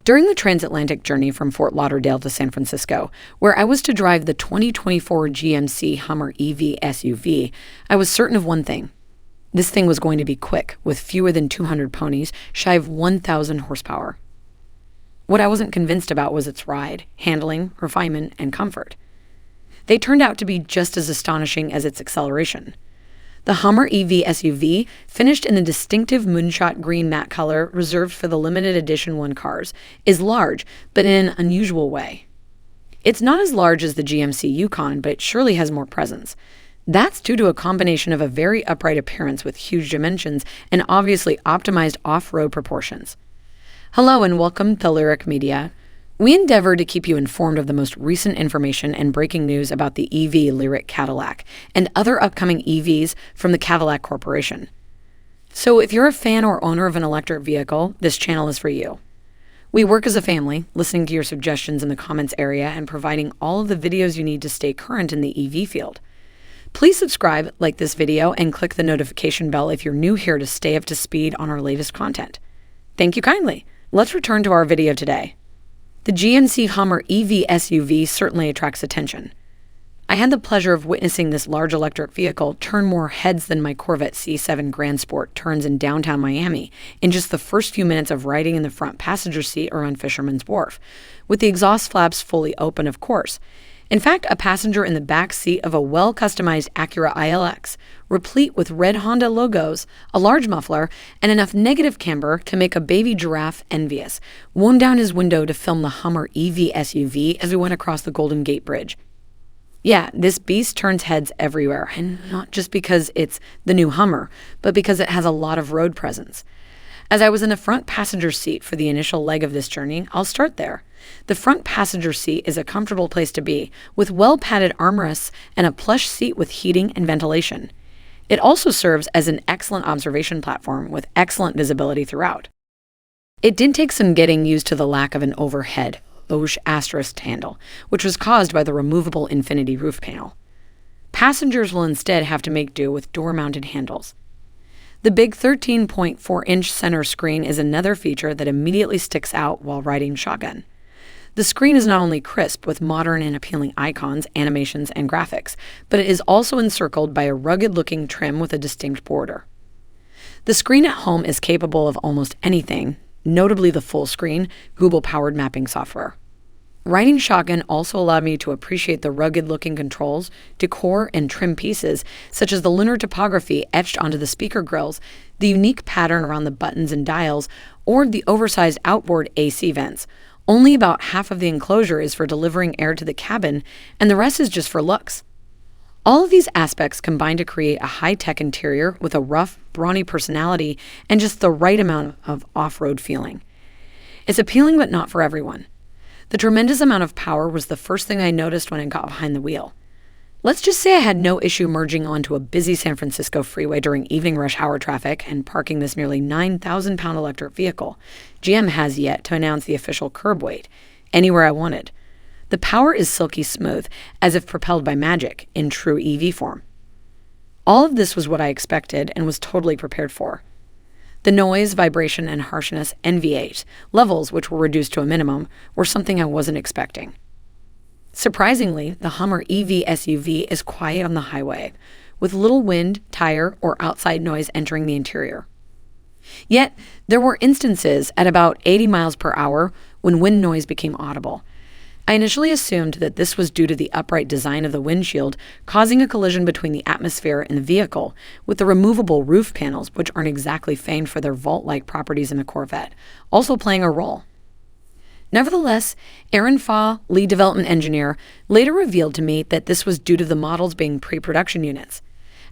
During the transatlantic journey from Fort Lauderdale to San Francisco, where I was to drive the 2024 GMC Hummer EV SUV, I was certain of one thing. This thing was going to be quick, with fewer than 200 ponies, shy of 1,000 horsepower. What I wasn't convinced about was its ride, handling, refinement, and comfort. They turned out to be just as astonishing as its acceleration. The Hummer EV SUV, finished in the distinctive Moonshot Green Matte Color reserved for the limited edition 1 cars, is large, but in an unusual way. It's not as large as the GMC Yukon, but it surely has more presence. That's due to a combination of a very upright appearance with huge dimensions and obviously optimized off-road proportions. Hello and welcome to Lyric Media. We endeavor to keep you informed of the most recent information and breaking news about the EV Lyric Cadillac and other upcoming EVs from the Cadillac Corporation. So if you're a fan or owner of an electric vehicle, this channel is for you. We work as a family, listening to your suggestions in the comments area and providing all of the videos you need to stay current in the EV field. Please subscribe, like this video, and click the notification bell if you're new here to stay up to speed on our latest content. Thank you kindly. Let's return to our video today. The GMC Hummer EV SUV certainly attracts attention. I had the pleasure of witnessing this large electric vehicle turn more heads than my Corvette C7 Grand Sport turns in downtown Miami in just the first few minutes of riding in the front passenger seat around Fisherman's Wharf, with the exhaust flaps fully open, of course. In fact, a passenger in the back seat of a well-customized Acura ILX, replete with red Honda logos, a large muffler, and enough negative camber to make a baby giraffe envious, wound down his window to film the Hummer EV SUV as we went across the Golden Gate Bridge. Yeah, this beast turns heads everywhere, and not just because it's the new Hummer, but because it has a lot of road presence. As I was in the front passenger seat for the initial leg of this journey, I'll start there. The front passenger seat is a comfortable place to be, with well-padded armrests and a plush seat with heating and ventilation. It also serves as an excellent observation platform with excellent visibility throughout. It did take some getting used to the lack of an overhead ** handle, which was caused by the removable infinity roof panel. Passengers will instead have to make do with door-mounted handles. The big 13.4-inch center screen is another feature that immediately sticks out while riding shotgun. The screen is not only crisp with modern and appealing icons, animations, and graphics, but it is also encircled by a rugged-looking trim with a distinct border. The screen at home is capable of almost anything, notably the full-screen, Google-powered mapping software. Riding shotgun also allowed me to appreciate the rugged-looking controls, decor, and trim pieces, such as the lunar topography etched onto the speaker grills, the unique pattern around the buttons and dials, or the oversized outboard AC vents. Only about half of the enclosure is for delivering air to the cabin, and the rest is just for looks. All of these aspects combine to create a high-tech interior with a rough, brawny personality and just the right amount of off-road feeling. It's appealing, but not for everyone. The tremendous amount of power was the first thing I noticed when I got behind the wheel. Let's just say I had no issue merging onto a busy San Francisco freeway during evening rush hour traffic and parking this nearly 9,000-pound electric vehicle. GM has yet to announce the official curb weight, anywhere I wanted. The power is silky smooth, as if propelled by magic, in true EV form. All of this was what I expected and was totally prepared for. The noise, vibration, and harshness envious, levels which were reduced to a minimum, were something I wasn't expecting. Surprisingly, the Hummer EV SUV is quiet on the highway, with little wind, tire, or outside noise entering the interior. Yet, there were instances at about 80 miles per hour when wind noise became audible. I initially assumed that this was due to the upright design of the windshield, causing a collision between the atmosphere and the vehicle, with the removable roof panels, which aren't exactly famed for their vault-like properties in the Corvette, also playing a role. Nevertheless, Aaron Fa, lead development engineer, later revealed to me that this was due to the models being pre-production units.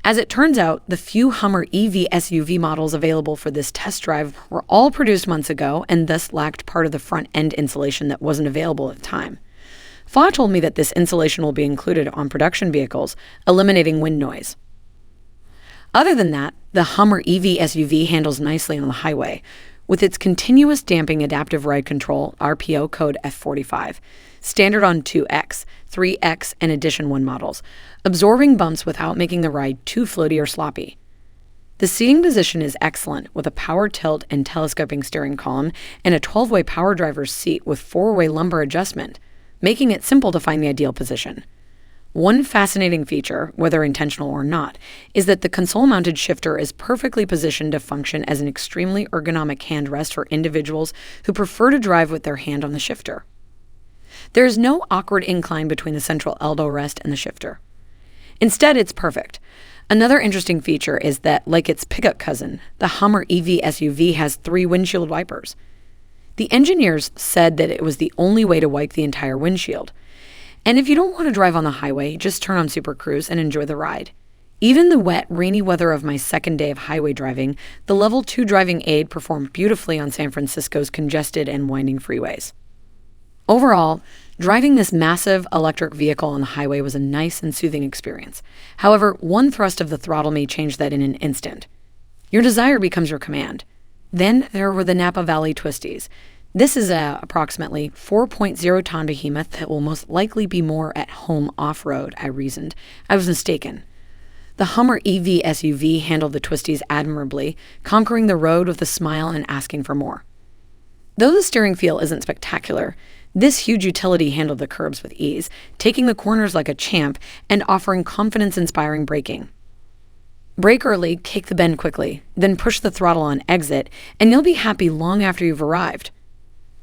As it turns out, the few Hummer EV SUV models available for this test drive were all produced months ago and thus lacked part of the front-end insulation that wasn't available at the time. Fa told me that this insulation will be included on production vehicles, eliminating wind noise. Other than that, the Hummer EV SUV handles nicely on the highway, with its continuous damping adaptive ride control RPO code F45, standard on 2X, 3X, and Edition 1 models, absorbing bumps without making the ride too floaty or sloppy. The seating position is excellent with a power tilt and telescoping steering column and a 12-way power driver's seat with 4-way lumbar adjustment, making it simple to find the ideal position. One fascinating feature, whether intentional or not, is that the console-mounted shifter is perfectly positioned to function as an extremely ergonomic handrest for individuals who prefer to drive with their hand on the shifter. There is no awkward incline between the central elbow rest and the shifter. Instead, it's perfect. Another interesting feature is that, like its pickup cousin, the Hummer EV SUV has 3 windshield wipers. The engineers said that it was the only way to wipe the entire windshield. And if you don't want to drive on the highway, just turn on Super Cruise and enjoy the ride. Even the wet, rainy weather of my second day of highway driving, the Level 2 driving aid performed beautifully on San Francisco's congested and winding freeways. Overall, driving this massive electric vehicle on the highway was a nice and soothing experience. However, one thrust of the throttle may change that in an instant. Your desire becomes your command. Then there were the Napa Valley Twisties. This is a approximately 4.0-ton behemoth that will most likely be more at home off-road, I reasoned. I was mistaken. The Hummer EV SUV handled the twisties admirably, conquering the road with a smile and asking for more. Though the steering feel isn't spectacular, this huge utility handled the curbs with ease, taking the corners like a champ and offering confidence-inspiring braking. Brake early, take the bend quickly, then push the throttle on exit, and you'll be happy long after you've arrived.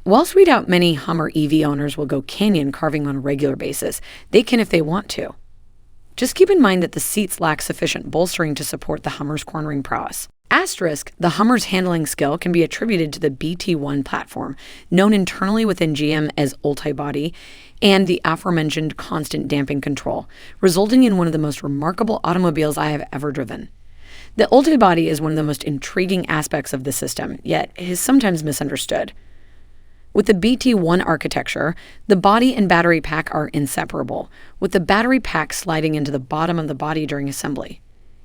Whilst we doubt many Hummer EV owners will go canyon carving on a regular basis, they can if they want to. Just keep in mind that the seats lack sufficient bolstering to support the Hummer's cornering prowess. Asterisk, the Hummer's handling skill can be attributed to the BT1 platform, known internally within GM as Ulti-Body, and the aforementioned constant damping control, resulting in one of the most remarkable automobiles I have ever driven. The Ulti-Body is one of the most intriguing aspects of the system, yet it is sometimes misunderstood. With the BT1 architecture, the body and battery pack are inseparable, with the battery pack sliding into the bottom of the body during assembly.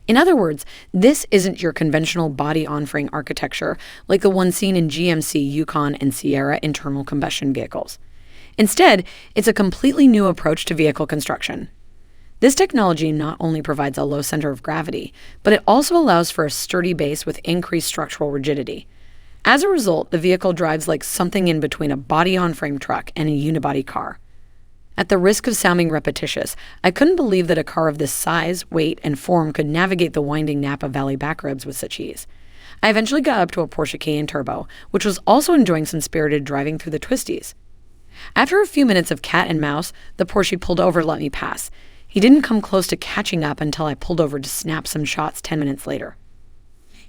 In other words, this isn't your conventional body-on-frame architecture like the one seen in GMC Yukon and Sierra internal combustion vehicles. Instead, it's a completely new approach to vehicle construction. This technology not only provides a low center of gravity, but it also allows for a sturdy base with increased structural rigidity. As a result, the vehicle drives like something in between a body-on-frame truck and a unibody car. At the risk of sounding repetitious, I couldn't believe that a car of this size, weight, and form could navigate the winding Napa Valley backroads with such ease. I eventually got up to a Porsche Cayenne Turbo, which was also enjoying some spirited driving through the twisties. After a few minutes of cat and mouse, the Porsche pulled over to let me pass. He didn't come close to catching up until I pulled over to snap some shots 10 minutes later.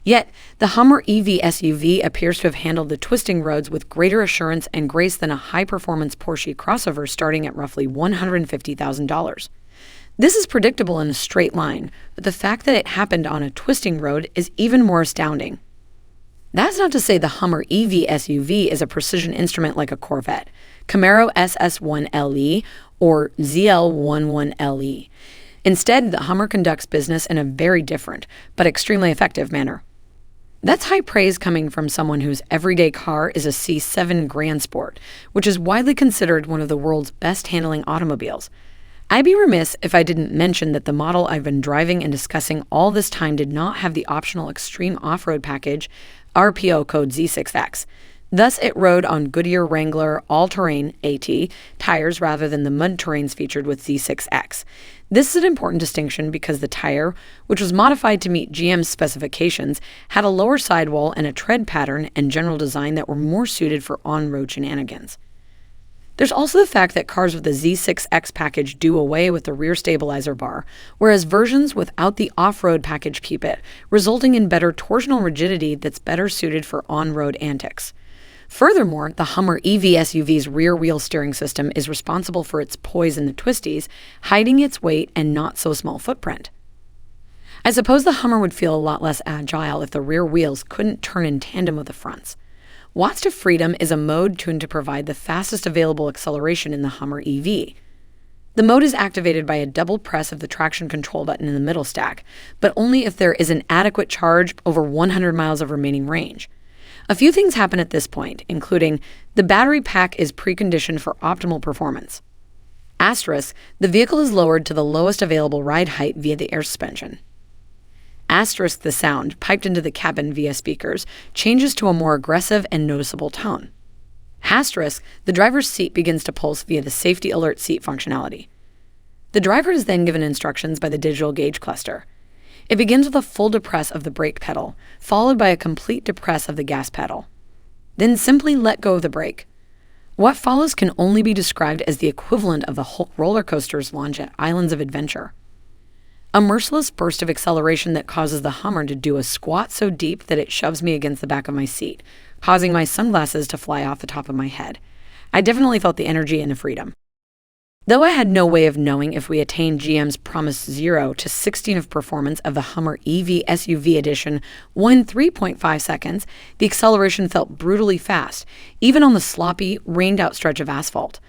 Yet, the Hummer EV SUV appears to have handled the twisting roads with greater assurance and grace than a high-performance Porsche crossover starting at roughly $150,000. This is predictable in a straight line, but the fact that it happened on a twisting road is even more astounding. That's not to say the Hummer EV SUV is a precision instrument like a Corvette, Camaro SS1LE, or ZL11LE. Instead, the Hummer conducts business in a very different, but extremely effective manner. That's high praise coming from someone whose everyday car is a C7 Grand Sport, which is widely considered one of the world's best handling automobiles. I'd be remiss if I didn't mention that the model I've been driving and discussing all this time did not have the optional Extreme Off-Road package, RPO code Z6X. Thus, it rode on Goodyear Wrangler all-terrain AT tires rather than the mud terrains featured with Z6X. This is an important distinction because the tire, which was modified to meet GM's specifications, had a lower sidewall and a tread pattern and general design that were more suited for on-road shenanigans. There's also the fact that cars with the Z6X package do away with the rear stabilizer bar, whereas versions without the off-road package keep it, resulting in better torsional rigidity that's better suited for on-road antics. Furthermore, the Hummer EV SUV's rear-wheel steering system is responsible for its poise in the twisties, hiding its weight and not-so-small footprint. I suppose the Hummer would feel a lot less agile if the rear wheels couldn't turn in tandem with the fronts. Watts to Freedom is a mode tuned to provide the fastest available acceleration in the Hummer EV. The mode is activated by a double press of the traction control button in the middle stack, but only if there is an adequate charge over 100 miles of remaining range. A few things happen at this point, including the battery pack is preconditioned for optimal performance. Asterisk, the vehicle is lowered to the lowest available ride height via the air suspension. Asterisk the sound, piped into the cabin via speakers, changes to a more aggressive and noticeable tone. Asterisk, the driver's seat begins to pulse via the safety alert seat functionality. The driver is then given instructions by the digital gauge cluster. It begins with a full depress of the brake pedal, followed by a complete depress of the gas pedal. Then simply let go of the brake. What follows can only be described as the equivalent of the Hulk roller coaster's launch at Islands of Adventure. A merciless burst of acceleration that causes the Hummer to do a squat so deep that it shoves me against the back of my seat, causing my sunglasses to fly off the top of my head. I definitely felt the energy and the freedom. Though I had no way of knowing if we attained GM's promised 0 to 16 of performance of the Hummer EV SUV edition in 3.5 seconds, the acceleration felt brutally fast, even on the sloppy, rained-out stretch of asphalt.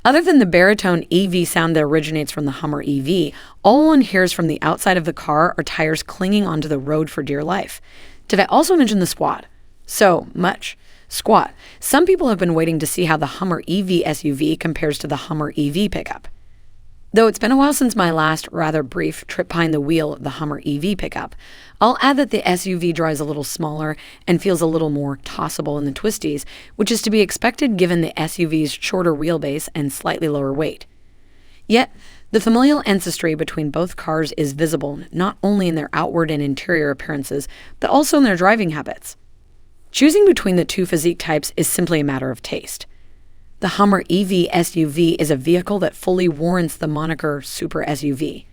Other than the baritone EV sound that originates from the Hummer EV, all one hears from the outside of the car are tires clinging onto the road for dear life. Did I also mention the squat? So much. Squat. Some people have been waiting to see how the Hummer EV SUV compares to the Hummer EV pickup. Though it's been a while since my last, rather brief, trip behind the wheel of the Hummer EV pickup, I'll add that the SUV drives a little smaller and feels a little more tossable in the twisties, which is to be expected given the SUV's shorter wheelbase and slightly lower weight. Yet, the familial ancestry between both cars is visible not only in their outward and interior appearances, but also in their driving habits. Choosing between the two physique types is simply a matter of taste. The Hummer EV SUV is a vehicle that fully warrants the moniker super SUV.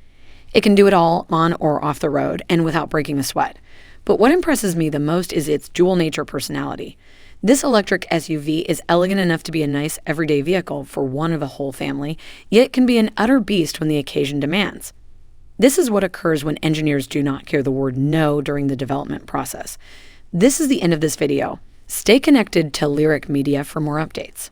It can do it all on or off the road and without breaking a sweat. But what impresses me the most is its dual nature personality. This electric SUV is elegant enough to be a nice everyday vehicle for one of a whole family, yet can be an utter beast when the occasion demands. This is what occurs when engineers do not hear the word no during the development process. This is the end of this video. Stay connected to Lyric Media for more updates.